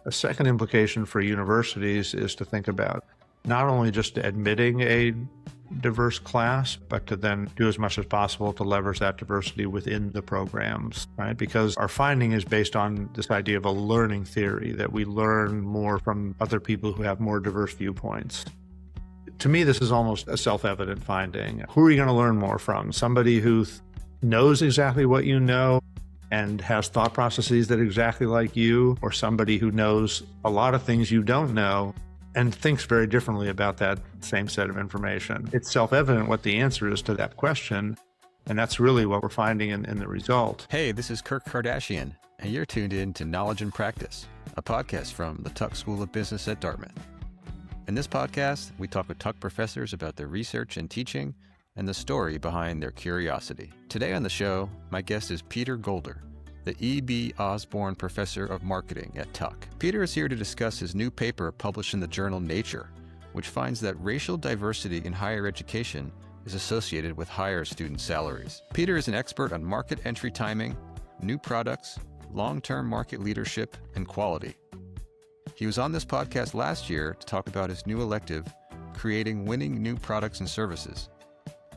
A second implication for universities is to think about not only just admitting a diverse class, but to then do as much as possible to leverage that diversity within the programs, right? Because our finding is based on this idea of a learning theory, that we learn more from other people who have more diverse viewpoints. To me, this is almost a self-evident finding. Who are you going to learn more from? Somebody who knows exactly what you know and has thought processes that are exactly like you, or somebody who knows a lot of things you don't know and thinks very differently about that same set of information? It's self-evident what the answer is to that question, and that's really what we're finding in the result. Hey, this is Kirk Kardashian, and you're tuned in to Knowledge and Practice, a podcast from the Tuck School of Business at Dartmouth. In this podcast, we talk with Tuck professors about their research and teaching and the story behind their curiosity. Today on the show, my guest is Peter Golder, the E.B. Osborne Professor of Marketing at Tuck. Peter is here to discuss his new paper published in the journal Nature, which finds that racial diversity in higher education is associated with higher student salaries. Peter is an expert on market entry timing, new products, long-term market leadership, and quality. He was on this podcast last year to talk about his new elective, Creating Winning New Products and Services,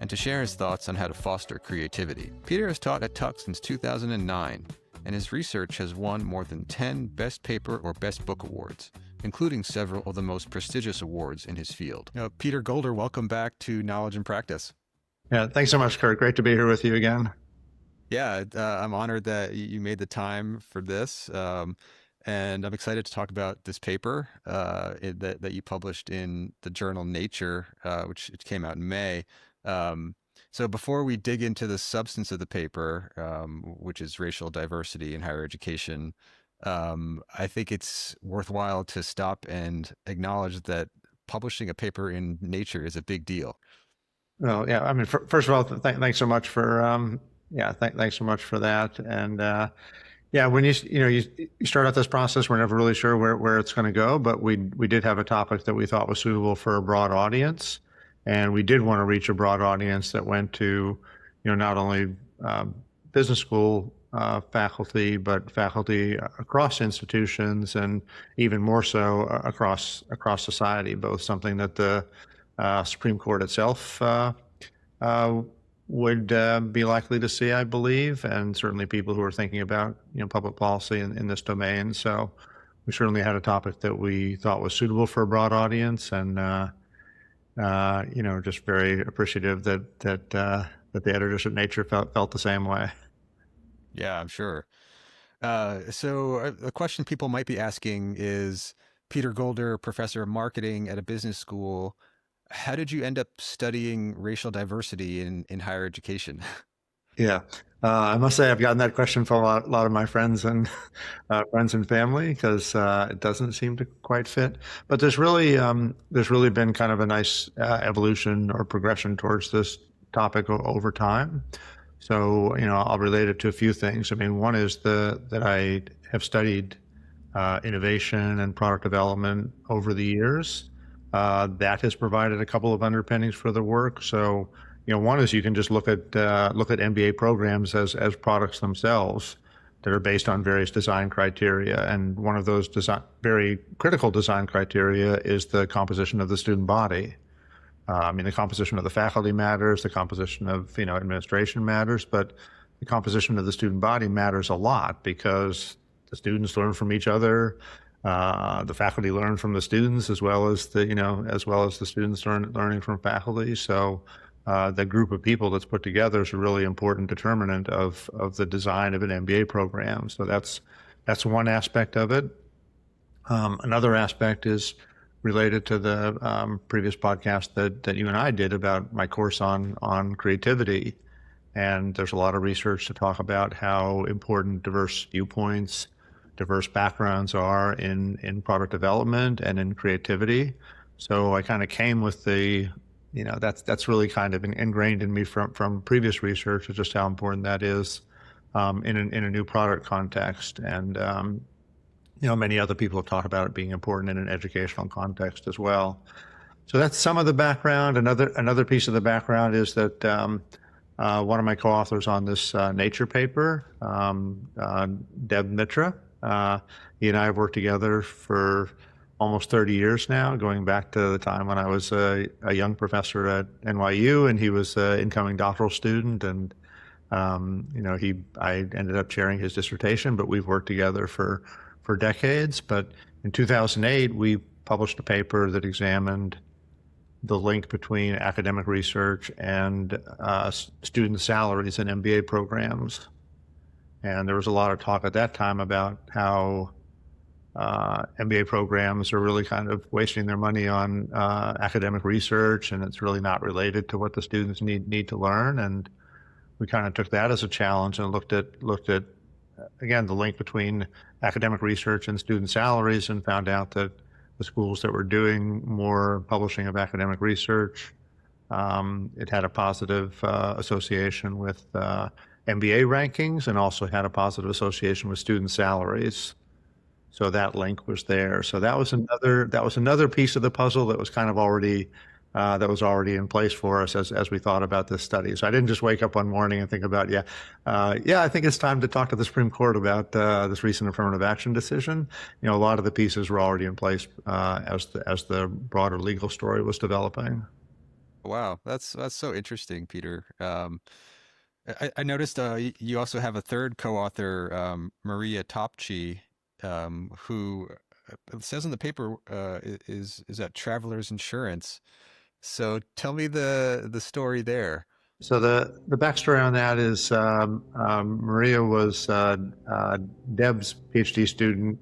and to share his thoughts on how to foster creativity. Peter has taught at Tuck since 2009, and his research has won more than 10 Best Paper or Best Book awards, including several of the most prestigious awards in his field. Peter Golder, welcome back to Knowledge and Practice. Yeah, thanks so much, Kurt. Great to be here with you again. Yeah, I'm honored that you made the time for this, and I'm excited to talk about this paper that you published in the journal Nature, which came out in May. So before we dig into the substance of the paper, which is racial diversity in higher education, I think it's worthwhile to stop and acknowledge that publishing a paper in Nature is a big deal. Well, yeah, I mean, first of all, thanks so much for, thanks so much for that. And yeah, when you start out this process, we're never really sure where it's going to go, but we did have a topic that we thought was suitable for a broad audience. And we did want to reach a broad audience that went to, not only business school faculty, but faculty across institutions, and even more so across society. Both something that the Supreme Court itself would be likely to see, I believe, and certainly people who are thinking about public policy in this domain. So we certainly had a topic that we thought was suitable for a broad audience, and just very appreciative that the editors at Nature felt the same way. Yeah, I'm sure. So a question people might be asking is, Peter Golder, professor of marketing at a business school, how did you end up studying racial diversity in higher education? Yeah, I must say I've gotten that question from a lot of my friends and family, because it doesn't seem to quite fit. But there's really been kind of a nice evolution or progression towards this topic over time. So I'll relate it to a few things. I mean, one is that I have studied innovation and product development over the years. That has provided a couple of underpinnings for the work. So one is you can just look at MBA programs as products themselves that are based on various design criteria. And one of those very critical design criteria is the composition of the student body. The composition of the faculty matters, the composition of administration matters, but the composition of the student body matters a lot, because the students learn from each other. The faculty learn from the students, as well as the students learning from faculty. So the group of people that's put together is a really important determinant of the design of an MBA program. So that's one aspect of it. Another aspect is related to the previous podcast that you and I did about my course on creativity. And there's a lot of research to talk about how important diverse viewpoints, diverse backgrounds are in product development and in creativity. So I kind of came with that's really kind of ingrained in me from previous research, of just how important that is in a new product context. And many other people have talked about it being important in an educational context as well. So that's some of the background. Another piece of the background is that one of my co-authors on this Nature paper, Deb Mitra, Uh, he and I have worked together for almost 30 years now, going back to the time when I was a young professor at NYU and he was an incoming doctoral student. And I ended up chairing his dissertation, but we've worked together for decades. But in 2008, we published a paper that examined the link between academic research and student salaries in MBA programs. And there was a lot of talk at that time about how MBA programs are really kind of wasting their money on academic research, and it's really not related to what the students need to learn. And we kind of took that as a challenge and looked at again the link between academic research and student salaries, and found out that the schools that were doing more publishing of academic research, it had a positive association with MBA rankings, and also had a positive association with student salaries. So that link was there. So that was another piece of the puzzle that was kind of already in place for us as we thought about this study. So I didn't just wake up one morning and think about, I think it's time to talk to the Supreme Court about this recent affirmative action decision. A lot of the pieces were already in place as the broader legal story was developing. Wow, that's so interesting, Peter. I noticed you also have a third co-author, Maria Topchi, who it says in the paper is at Travelers Insurance. So tell me the story there. So the backstory on that is Maria was Deb's PhD student,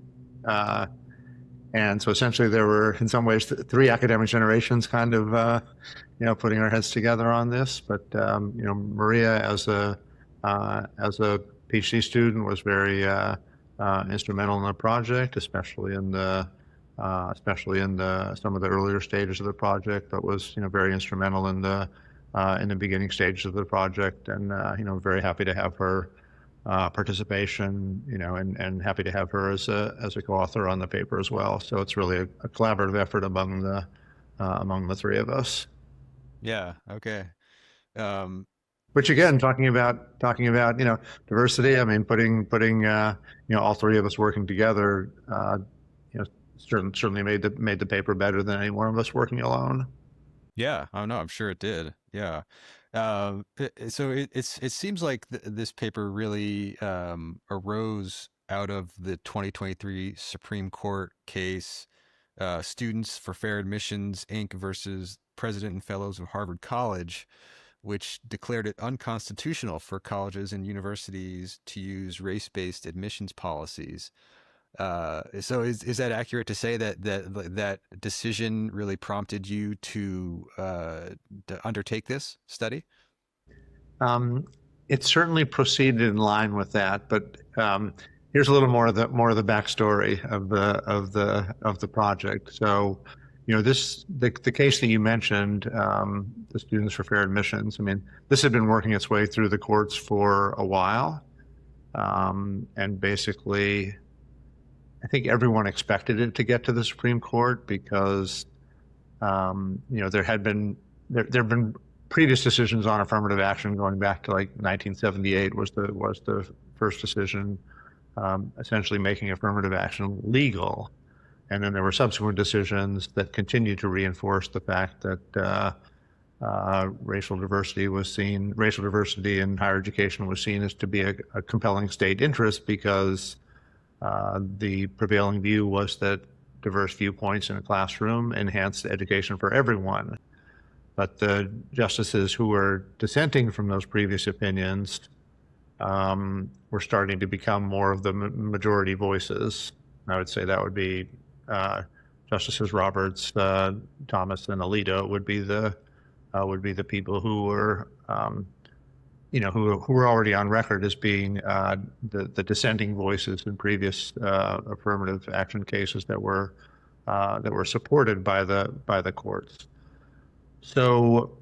and so essentially there were in some ways three academic generations kind of putting our heads together on this. But Maria as a PhD student was very instrumental in the project, especially in the some of the earlier stages of the project, but was very instrumental in the beginning stages of the project. And very happy to have her participation, and happy to have her as a co-author on the paper as well. So it's really a collaborative effort among the three of us. Yeah. Okay. Um, Which again, talking about diversity. I mean, putting all three of us working together, certainly made the paper better than any one of us working alone. Yeah. Oh no, I'm sure it did. Yeah. So it seems like this paper really arose out of the 2023 Supreme Court case, Students for Fair Admissions Inc. versus President and Fellows of Harvard College, which declared it unconstitutional for colleges and universities to use race-based admissions policies. So is that accurate to say that decision really prompted you to undertake this study? Um, it certainly proceeded in line with that, but here's a little more of the backstory of the project. So, the case that you mentioned, the Students for Fair Admissions. I mean, this had been working its way through the courts for a while, and basically, I think everyone expected it to get to the Supreme Court because there have been previous decisions on affirmative action going back to like 1978 was the first decision, essentially making affirmative action legal. And then there were subsequent decisions that continued to reinforce the fact that racial diversity in higher education was seen as to be a compelling state interest, because the prevailing view was that diverse viewpoints in a classroom enhanced education for everyone. But the justices who were dissenting from those previous opinions were starting to become more of the majority voices. I would say that would be Justices Roberts, Thomas, and Alito would be the people who were who were already on record as being the dissenting voices in previous affirmative action cases that were supported by the courts. So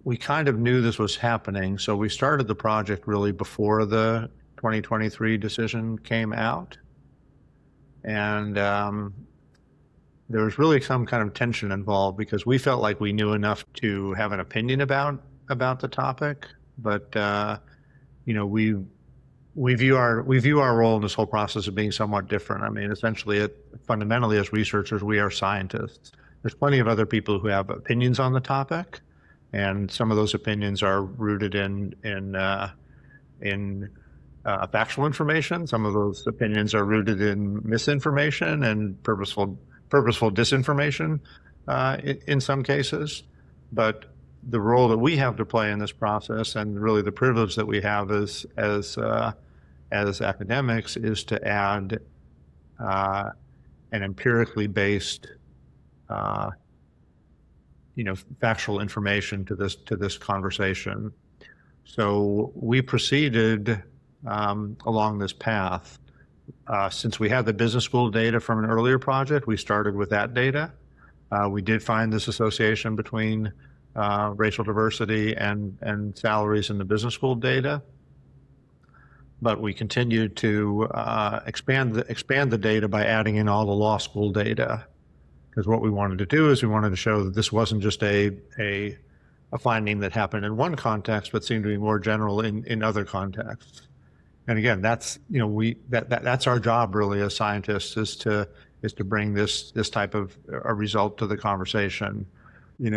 we kind of knew this was happening. So we started the project really before the 2023 decision came out. And there was really some kind of tension involved because we felt like we knew enough to have an opinion about the topic. But, we we view our role in this whole process as being somewhat different. I mean, essentially, fundamentally, as researchers, we are scientists. There's plenty of other people who have opinions on the topic, and some of those opinions are rooted in factual information. Some of those opinions are rooted in misinformation and purposeful disinformation in some cases. But the role that we have to play in this process, and really the privilege that we have as academics, is to add an empirically based, factual information to this conversation. So we proceeded along this path. Since we had the business school data from an earlier project, we started with that data. We did find this association between racial diversity and salaries in the business school data, but we continued to expand the data by adding in all the law school data, because what we wanted to do is we wanted to show that this wasn't just a finding that happened in one context, but seemed to be more general in other contexts. And again, that's that's our job really as scientists, is to bring this type of a result to the conversation. We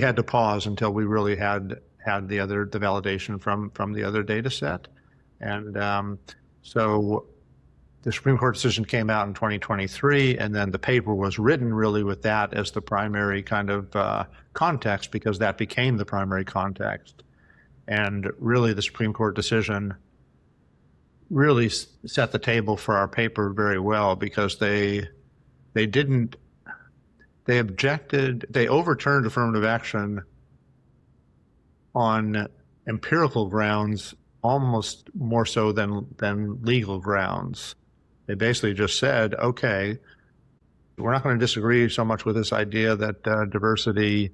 had to pause until we really had the validation from the other data set. And so the Supreme Court decision came out in 2023, and then the paper was written really with that as the primary kind of context, because that became the primary context. And really the Supreme Court decision really set the table for our paper very well, because they overturned affirmative action on empirical grounds almost more so than legal grounds. They basically just said, okay, we're not going to disagree so much with this idea that diversity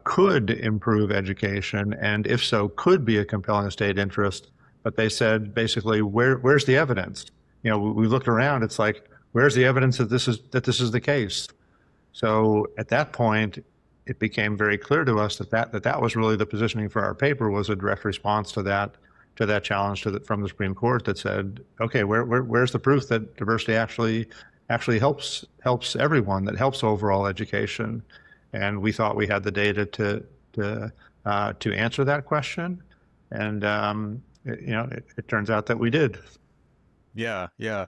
could improve education, and if so, could be a compelling state interest. But they said basically, where's the evidence? We looked around. It's like, where's the evidence that this is the case? So at that point, it became very clear to us that was really the positioning for our paper, was a direct response to that challenge from the Supreme Court that said, okay, where's the proof that diversity actually helps everyone, that helps overall education? And we thought we had the data to answer that question, and it turns out that we did. Yeah, yeah.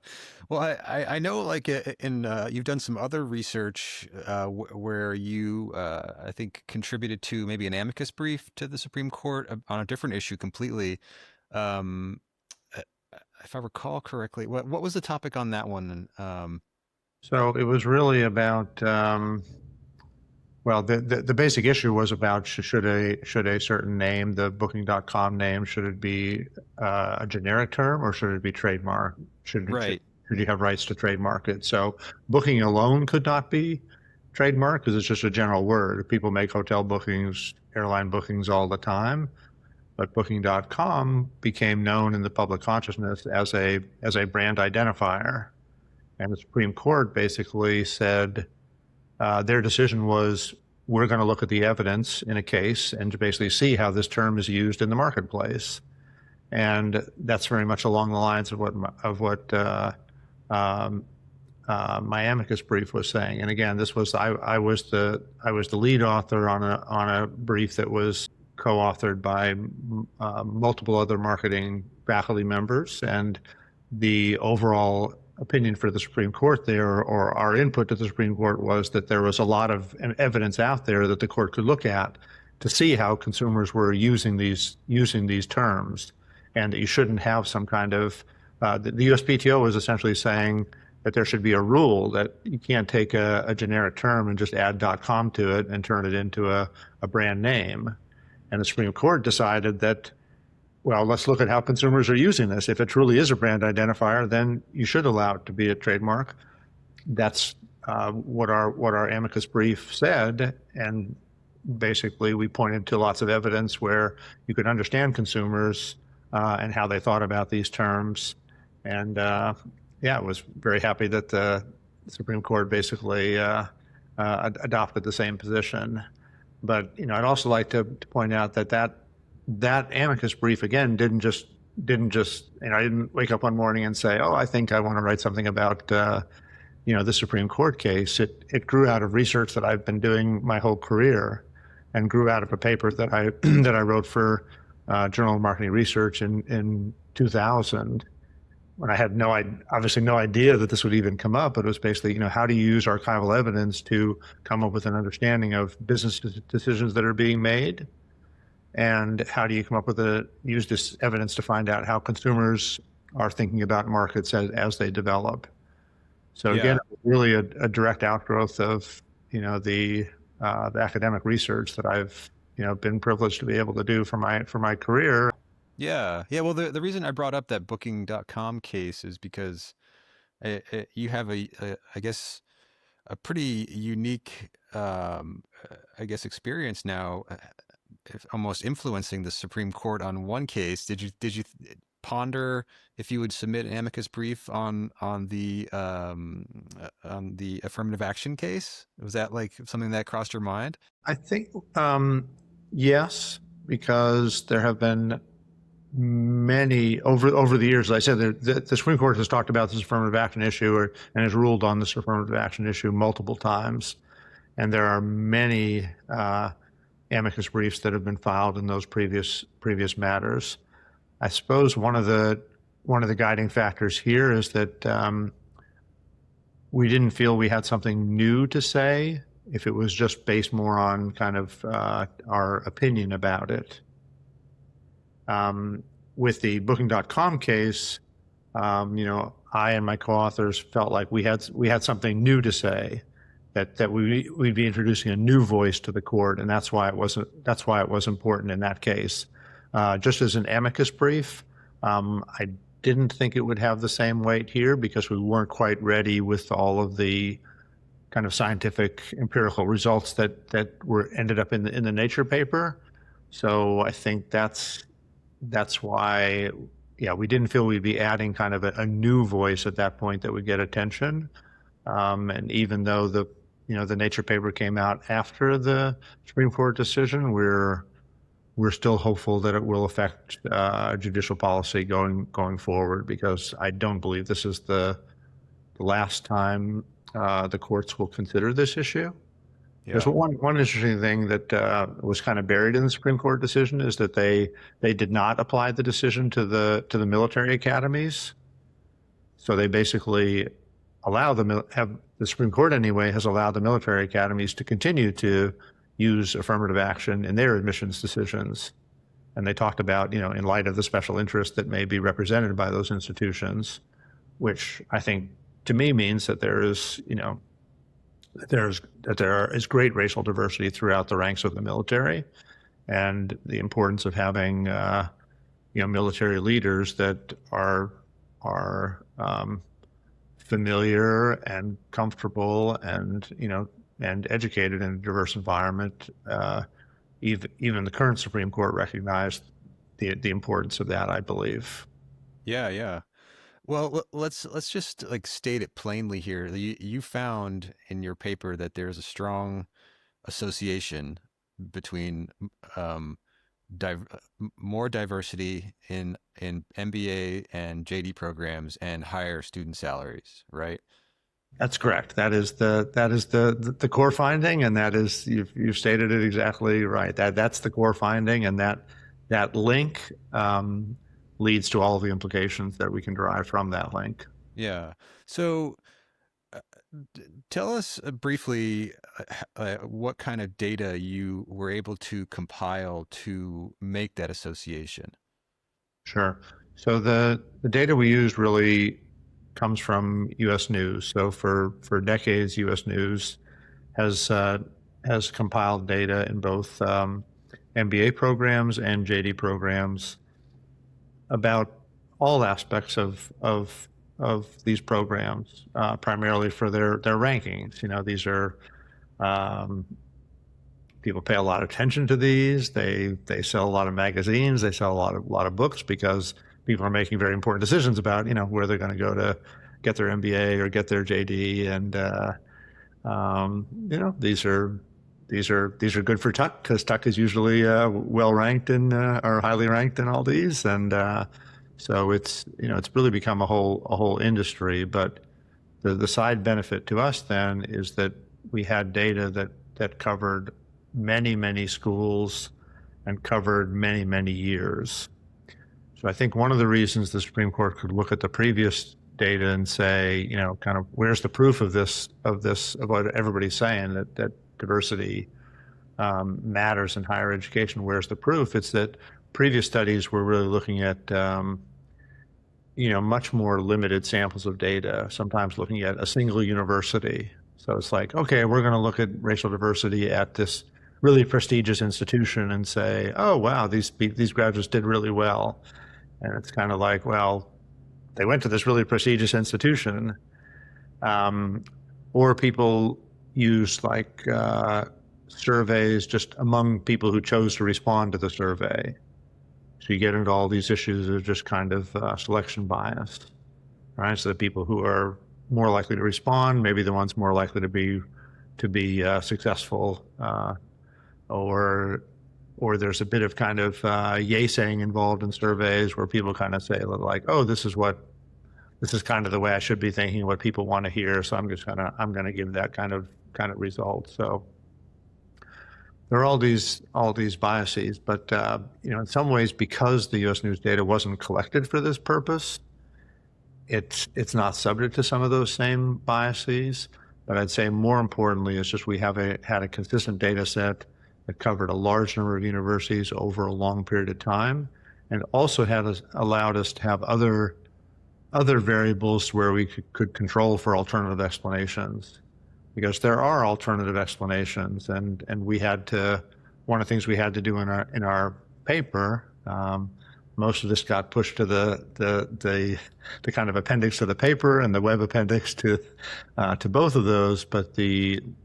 Well, I know, like, you've done some other research where you, I think, contributed to maybe an amicus brief to the Supreme Court on a different issue completely. If I recall correctly, what was the topic on that one? So it was really about, well, the basic issue was about should a certain name, the Booking.com name, should it be a generic term, or should it be trademark? Should you have rights to trademark it? So booking alone could not be trademark, because it's just a general word. People make hotel bookings, airline bookings all the time. But Booking.com became known in the public consciousness as a brand identifier. And the Supreme Court basically said, their decision was, we're going to look at the evidence in a case and to basically see how this term is used in the marketplace. And that's very much along the lines of what my amicus brief was saying. And again, this was I was the lead author on a brief that was co-authored by multiple other marketing faculty members, and the overall opinion for the Supreme Court there, or our input to the Supreme Court, was that there was a lot of evidence out there that the court could look at to see how consumers were using these terms, and that you shouldn't have some kind of the USPTO was essentially saying that there should be a rule that you can't take a generic term and just add .com to it and turn it into a brand name. And the Supreme Court decided that, well, let's look at how consumers are using this. If it truly is a brand identifier, then you should allow it to be a trademark. That's what our amicus brief said, and basically we pointed to lots of evidence where you could understand consumers and how they thought about these terms. And I was very happy that the Supreme Court basically adopted the same position. But I'd also like to point out that that amicus brief again didn't just I didn't wake up one morning and say, oh, I think I want to write something about the Supreme Court case. It grew out of research that I've been doing my whole career, and grew out of a paper that I that I wrote for Journal of Marketing Research in 2000, when I had obviously no idea that this would even come up. But it was basically, how do you use archival evidence to come up with an understanding of business decisions that are being made, and how do you come up with use this evidence to find out how consumers are thinking about markets as they develop. So again, Yeah. it was really a direct outgrowth of the academic research that I've been privileged to be able to do for my career. Yeah. Yeah. Well, the reason I brought up that booking.com case is because you have I guess, a pretty unique, I guess, experience now, almost influencing the Supreme Court on one case. Did you ponder if you would submit an amicus brief on the affirmative action case? Was that like something that crossed your mind? I think yes, because there have been many over the years. As I said, the Supreme Court has talked about this affirmative action issue, and has ruled on this affirmative action issue multiple times, and there are many amicus briefs that have been filed in those previous matters. I suppose one of the guiding factors here is that we didn't feel we had something new to say if it was just based more on kind of our opinion about it. With the Booking.com case, I and my co-authors felt like we had something new to say, that we'd be introducing a new voice to the court, and that's why it was important in that case. Just as an amicus brief, I didn't think it would have the same weight here because we weren't quite ready with all of the kind of scientific empirical results that were ended up in the Nature paper. So I think that's why, we didn't feel we'd be adding kind of a new voice at that point that would get attention. And even though the Nature paper came out after the Supreme Court decision, we're still hopeful that it will affect judicial policy going forward, because I don't believe this is the last time the courts will consider this issue. There's Yeah. one interesting thing that was kind of buried in the Supreme Court decision, is that they did not apply the decision to the military academies. So they basically the Supreme Court anyway has allowed the military academies to continue to use affirmative action in their admissions decisions. And they talked about, in light of the special interest that may be represented by those institutions, which I think to me means that there is great racial diversity throughout the ranks of the military, and the importance of having military leaders that are familiar and comfortable and educated in a diverse environment. Even the current Supreme Court recognized the importance of that, I believe. Yeah. Yeah. Well, let's just like state it plainly here. You found in your paper that there's a strong association between um, more diversity in MBA and JD programs and higher student salaries, right? That's correct. That is the core finding, and that is, you've stated it exactly right. That's the core finding, and that link leads to all of the implications that we can derive from that link. Yeah. So uh, tell us briefly what kind of data you were able to compile to make that association. Sure. So the data we used really comes from U.S. News. So for decades, U.S. News has compiled data in both MBA programs and JD programs about all aspects of these programs, primarily for their rankings. These are people pay a lot of attention to these. They sell a lot of magazines. They sell a lot of books, because people are making very important decisions about where they're going to go to get their MBA or get their JD. And these are these are good for Tuck because Tuck is usually well ranked in or highly ranked in all these, and so it's really become a whole industry. But the side benefit to us then is that we had data that covered many schools and covered many years. So I think one of the reasons the Supreme Court could look at the previous data and say, kind of where's the proof of what everybody's saying that diversity matters in higher education. Where's the proof? It's that previous studies were really looking at much more limited samples of data, sometimes looking at a single university. So it's like, okay, we're going to look at racial diversity at this really prestigious institution and say, oh, wow, these graduates did really well. And it's kind of like, well, they went to this really prestigious institution. Or people use like surveys just among people who chose to respond to the survey. So you get into all these issues of just kind of selection bias, right? So the people who are more likely to respond, maybe the ones more likely to be successful, or there's a bit of kind of yay saying involved in surveys where people kind of say like, oh, this is kind of the way I should be thinking, what people want to hear. So I'm going to give that kind of result. So there are all these biases, but in some ways, because the U.S. News data wasn't collected for this purpose, it's not subject to some of those same biases. But I'd say more importantly, it's just we had a consistent data set that covered a large number of universities over a long period of time, and also allowed us to have other variables where we could control for alternative explanations. Because there are alternative explanations, and one of the things we had to do in our paper, most of this got pushed to the kind of appendix to the paper and the web appendix to both of those, but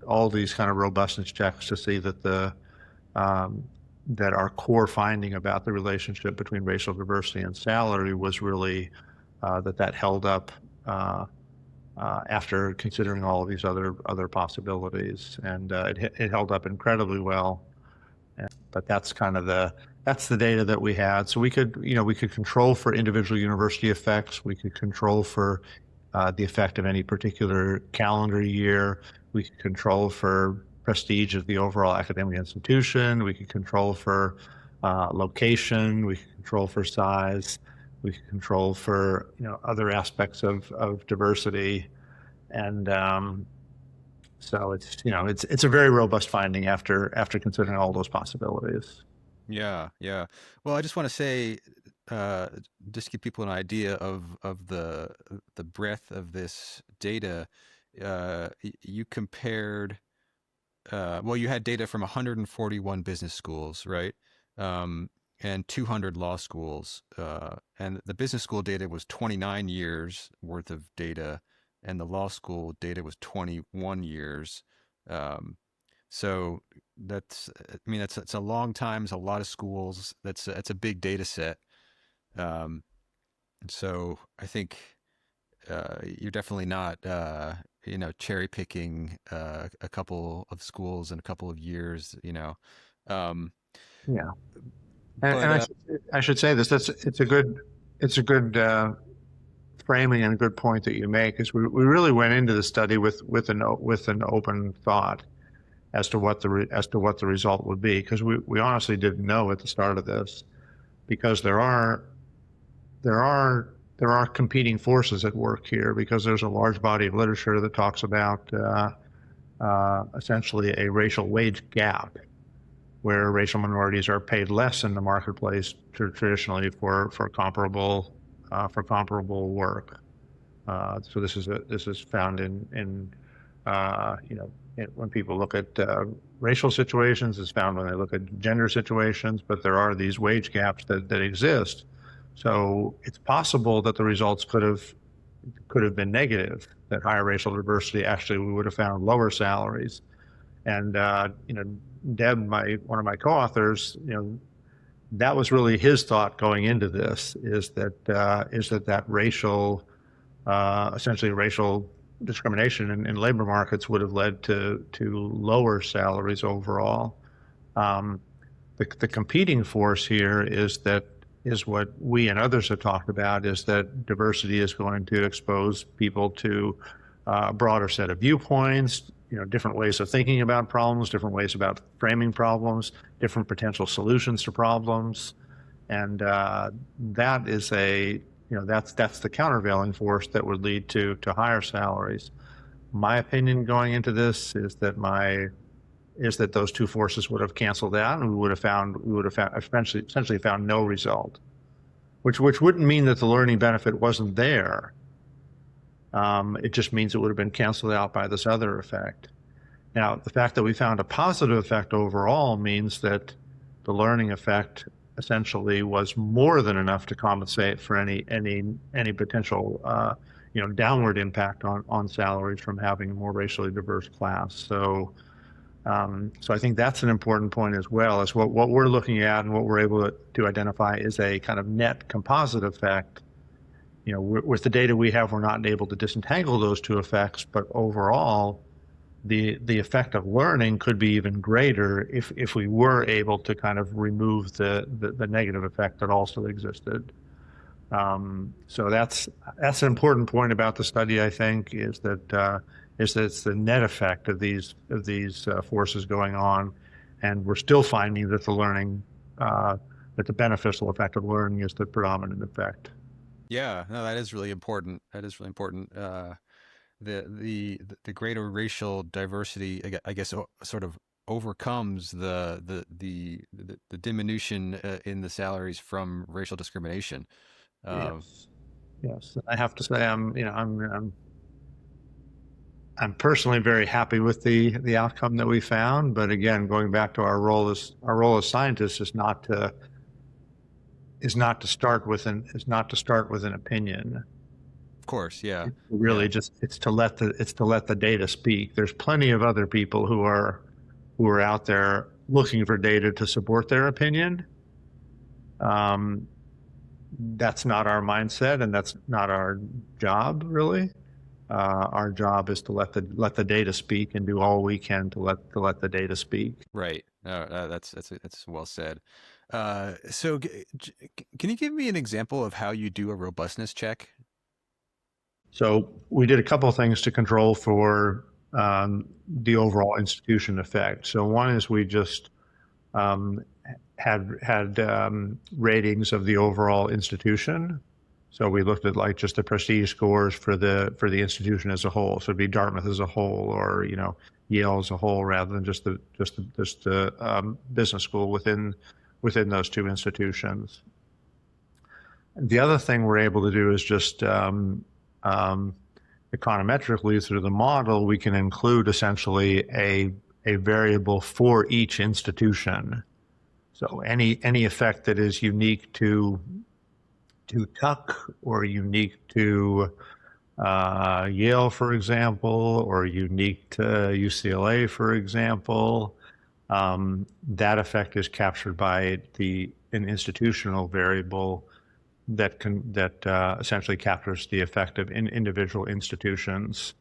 all these kind of robustness checks to see that that our core finding about the relationship between racial diversity and salary was really that held up after considering all of these other possibilities, and it held up incredibly well. But that's kind of the data that we had. So we could control for individual university effects. We could control for the effect of any particular calendar year. We could control for prestige of the overall academic institution. We could control for location. We could control for size. We could control for other aspects of diversity, and so it's a very robust finding after considering all those possibilities. Yeah. Well, I just want to say, just give people an idea of the breadth of this data. You compared. Well, you had data from 141 business schools, right? And 200 law schools. And the business school data was 29 years worth of data, and the law school data was 21 years. So that's a long time. It's a lot of schools. That's a big data set. So I think you're definitely not cherry picking a couple of schools in a couple of years. Yeah. But And I should say this. It's a good framing and a good point that you make. Is we really went into the study with an open thought as to what the result would be, because we honestly didn't know at the start of this, because there are competing forces at work here, because there's a large body of literature that talks about essentially a racial wage gap, where racial minorities are paid less in the marketplace traditionally for comparable work. So this is found in when people look at racial situations. It's found when they look at gender situations. But there are these wage gaps that exist. So it's possible that the results could have been negative. That higher racial diversity, actually, we would have found lower salaries. And Deb, one of my co-authors, that was really his thought going into this, is that racial, essentially racial discrimination in labor markets would have led to lower salaries overall. Um, the competing force here is what we and others have talked about, is that diversity is going to expose people to a broader set of viewpoints, different ways of thinking about problems, different ways about framing problems, different potential solutions to problems. And that is that's the countervailing force that would lead to higher salaries. My opinion going into this is that those two forces would have canceled out, and we would have essentially found no result, which wouldn't mean that the learning benefit wasn't there. It just means it would have been canceled out by this other effect. Now, the fact that we found a positive effect overall means that the learning effect essentially was more than enough to compensate for any potential downward impact on salaries from having a more racially diverse class. So I think that's an important point as well, is what we're looking at and what we're able to identify is a kind of net composite effect. With the data we have, we're not able to disentangle those two effects, but overall, the effect of learning could be even greater if we were able to kind of remove the negative effect that also existed. So that's an important point about the study, I think, is that it's the net effect of these forces going on, and we're still finding that that the beneficial effect of learning is the predominant effect. Yeah, no, that is really important. That is really important. The greater racial diversity, I guess, sort of overcomes the diminution in the salaries from racial discrimination. Yes, yes. I have to say, I'm personally very happy with the outcome that we found. But again, going back to our role as scientists is not to start with an opinion. Of course, yeah. It's really Yeah. it's to let the data speak. There's plenty of other people who are out there looking for data to support their opinion. That's not our mindset, and that's not our job, really. Our job is to let the data speak and do all we can to let the data speak. Right. That's well said. So, can you give me an example of how you do a robustness check? So we did a couple of things to control for the overall institution effect. So one is we just had ratings of the overall institution. So we looked at like just the prestige scores for the institution as a whole. So it'd be Dartmouth as a whole, or Yale as a whole, rather than just the business school within those two institutions. The other thing we're able to do is just econometrically through the model, we can include essentially a variable for each institution. So any effect that is unique to Tuck or unique to Yale, for example, or unique to UCLA, for example, that effect is captured by an institutional variable that essentially captures the effect of individual institutions.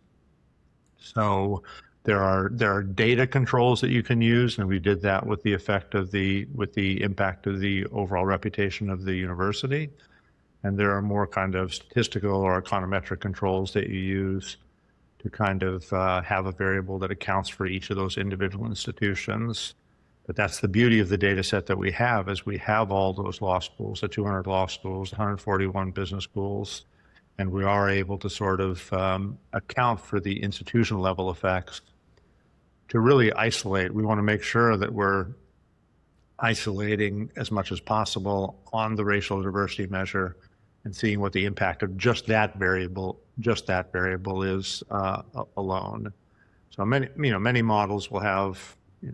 So there are data controls that you can use, and we did that with the effect of the impact of the overall reputation of the university. And there are more kind of statistical or econometric controls that you use to kind of have a variable that accounts for each of those individual institutions. But that's the beauty of the data set that we have, is we have all those law schools, the 200 law schools, 141 business schools, and we are able to sort of account for the institutional level effects to really isolate. We want to make sure that we're isolating as much as possible on the racial diversity measure and seeing what the impact of just that variable is alone. So many models will have, you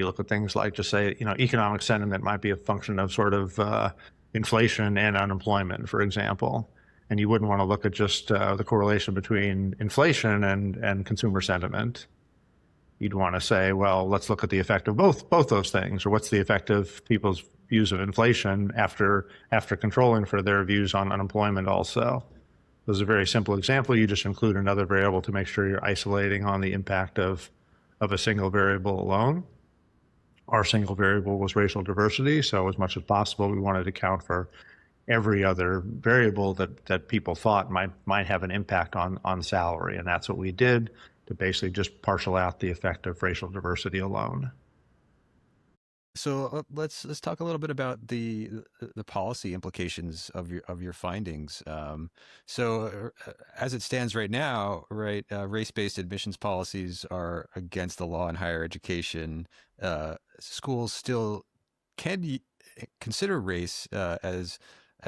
look at things like, just say, economic sentiment might be a function of sort of inflation and unemployment, for example. And you wouldn't want to look at just the correlation between inflation and consumer sentiment. You'd want to say, well, let's look at the effect of both those things, or what's the effect of people's views of inflation after controlling for their views on unemployment also. This is a very simple example. You just include another variable to make sure you're isolating on the impact of a single variable alone. Our single variable was racial diversity, so as much as possible, we wanted to account for every other variable that people thought might have an impact on salary, and that's what we did to basically just partial out the effect of racial diversity alone. So let's talk a little bit about the policy implications of your findings. As it stands right now, right, race-based admissions policies are against the law in higher education. Schools still can consider race as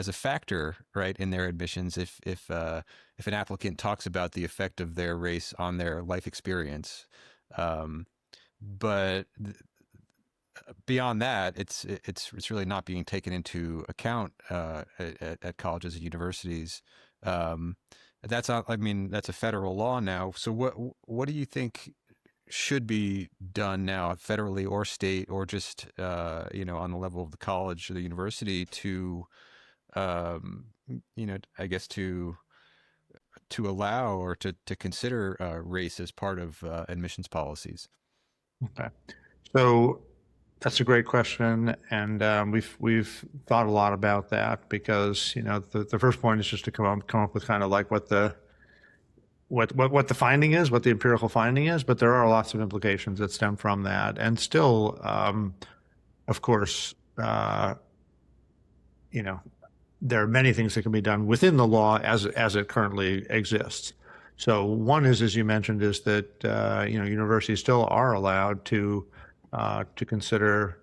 a factor, right, in their admissions if an applicant talks about the effect of their race on their life experience. But beyond that, it's really not being taken into account at colleges and universities. Um, that's not, I mean, that's a federal law now. So what do you think should be done now, federally or state, or just on the level of the college or the university to um, I guess to allow or to consider race as part of admissions policies? Okay. So that's a great question, and we've thought a lot about that because the first point is just to come up with kind of like what the finding is, what the empirical finding is, but there are lots of implications that stem from that, and still, of course, there are many things that can be done within the law as it currently exists. So one is, as you mentioned, is that universities still are allowed to consider,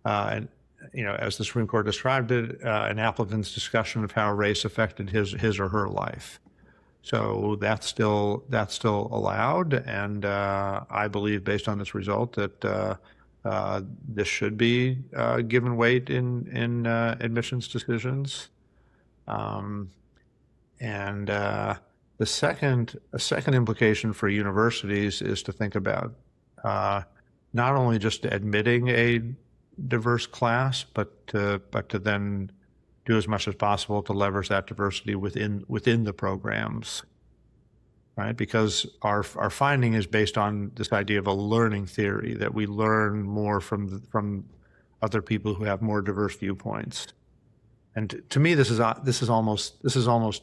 and as the Supreme Court described it, an applicant's discussion of how race affected his or her life. So that's still allowed, and I believe, based on this result, that this should be given weight in admissions decisions. And a second implication for universities is to think about not only just admitting a diverse class, but to then do as much as possible to leverage that diversity within the programs, right? Because our finding is based on this idea of a learning theory, that we learn more from other people who have more diverse viewpoints. And to me, this is almost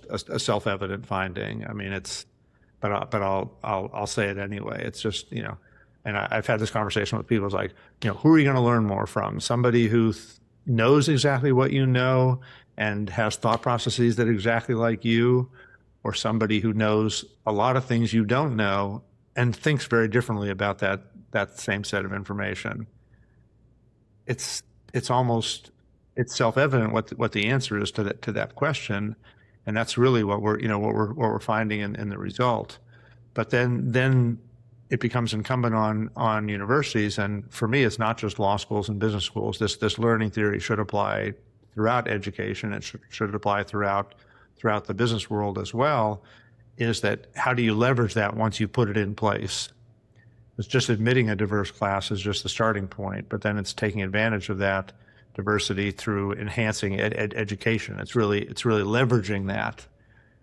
a self-evident finding. I mean, but I'll say it anyway. It's just, and I've had this conversation with people. It's like, who are you going to learn more from? Somebody who knows exactly what you know and has thought processes that are exactly like you, or somebody who knows a lot of things you don't know and thinks very differently about that same set of information. It's self-evident what the answer is to that question, and that's really what we're finding in the result. But then it becomes incumbent on universities, and for me, it's not just law schools and business schools. This learning theory should apply throughout education. It should apply throughout the business world as well. Is that how do you leverage that once you put it in place? It's just admitting a diverse class is just the starting point, but then it's taking advantage of that diversity through enhancing education. It's really leveraging that.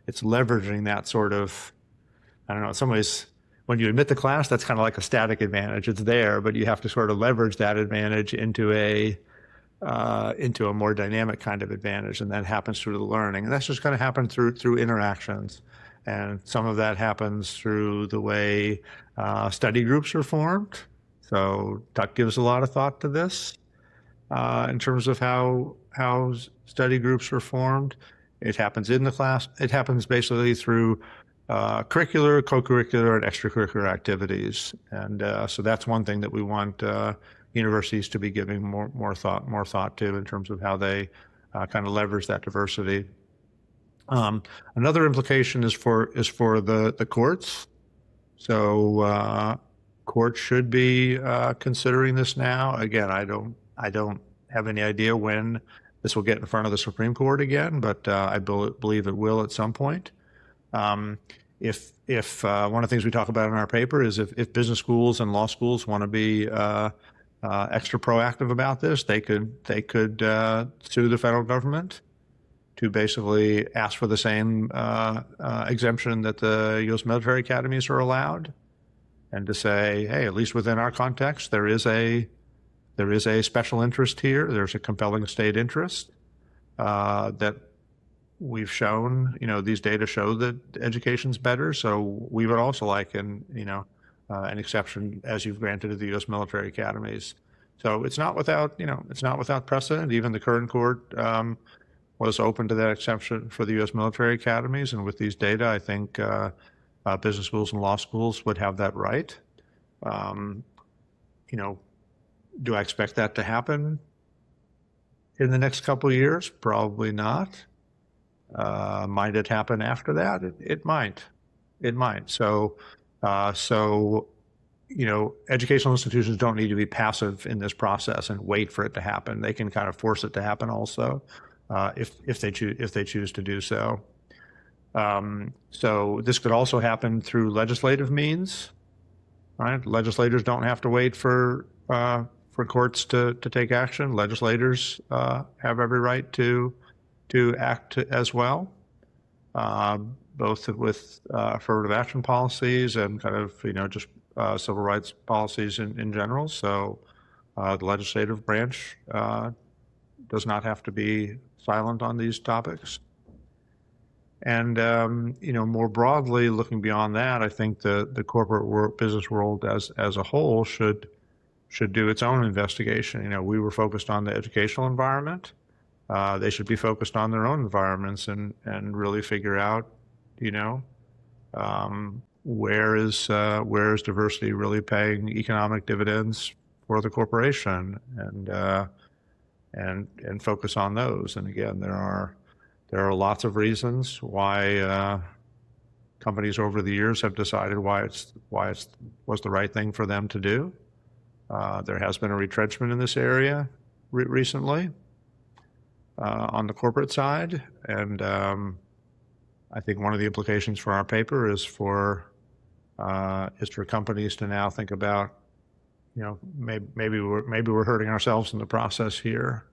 It's leveraging that sort of, I don't know, in some ways, when you admit the class, that's kind of like a static advantage. It's there, but you have to sort of leverage that advantage into a more dynamic kind of advantage, and that happens through the learning. And that's just going to happen through interactions. And some of that happens through the way study groups are formed. So Tuck gives a lot of thought to this in terms of how study groups are formed. It happens in the class. It happens basically through curricular, co-curricular, and extracurricular activities. And so that's one thing that we want universities to be giving more thought to in terms of how they kind of leverage that diversity. Another implication is for the courts. So courts should be considering this now. Again, I don't have any idea when this will get in front of the Supreme Court again, but I believe it will at some point. If one of the things we talk about in our paper is if business schools and law schools want to be extra proactive about this, they could sue the federal government to basically ask for the same exemption that the U.S. military academies are allowed, and to say, hey, at least within our context, there is a special interest here. There's a compelling state interest that we've shown. These data show that education's better, so we would also like an exception as you've granted to the U.S. military academies. So it's not without precedent. Even the current court was open to that exception for the U.S. military academies, and with these data, I think business schools and law schools would have that right. Do I expect that to happen in the next couple of years? Probably not. Might it happen after that? It might. It might. So, educational institutions don't need to be passive in this process and wait for it to happen. They can kind of force it to happen also, if they choose to do so. So this could also happen through legislative means, right? Legislators don't have to wait for courts to take action. Legislators have every right to act as well, both with affirmative action policies and kind of just civil rights policies in general. So the legislative branch does not have to be silent on these topics. And more broadly, looking beyond that, I think the corporate business world as a whole should do its own investigation. We were focused on the educational environment. They should be focused on their own environments and really figure out, where is diversity really paying economic dividends for the corporation, and focus on those. And again, there are lots of reasons why companies over the years have decided why it was the right thing for them to do. There has been a retrenchment in this area recently on the corporate side, and I think one of the implications for our paper is for companies to now think about, maybe we're hurting ourselves in the process here,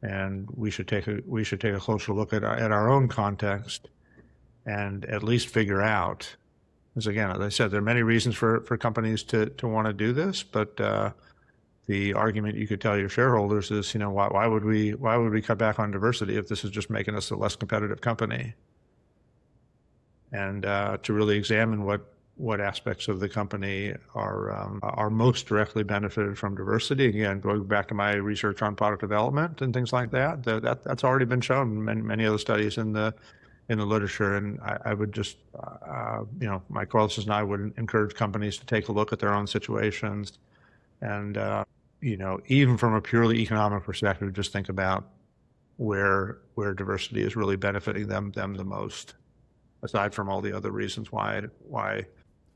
and we should take a closer look at our own context and at least figure out. Because again, as I said, there are many reasons for companies to want to do this, but the argument you could tell your shareholders is, why would we cut back on diversity if this is just making us a less competitive company? And to really examine what aspects of the company are most directly benefited from diversity. Again, going back to my research on product development and things like that's already been shown in many other studies in the literature. And I would just, my co-authors and I would encourage companies to take a look at their own situations, and even from a purely economic perspective, just think about where diversity is really benefiting them the most, aside from all the other reasons why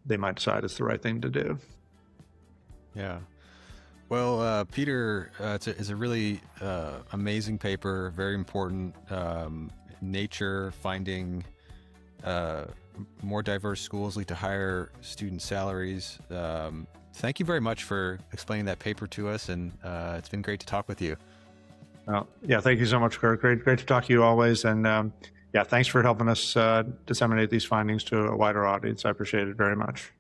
they might decide it's the right thing to do. Yeah. Well, Peter, it's a really amazing paper, very important. Nature finding more diverse schools lead to higher student salaries. Thank you very much for explaining that paper to us, and it's been great to talk with you. Well, yeah, thank you so much, Kirk. Great to talk to you always, and thanks for helping us disseminate these findings to a wider audience. I appreciate it very much.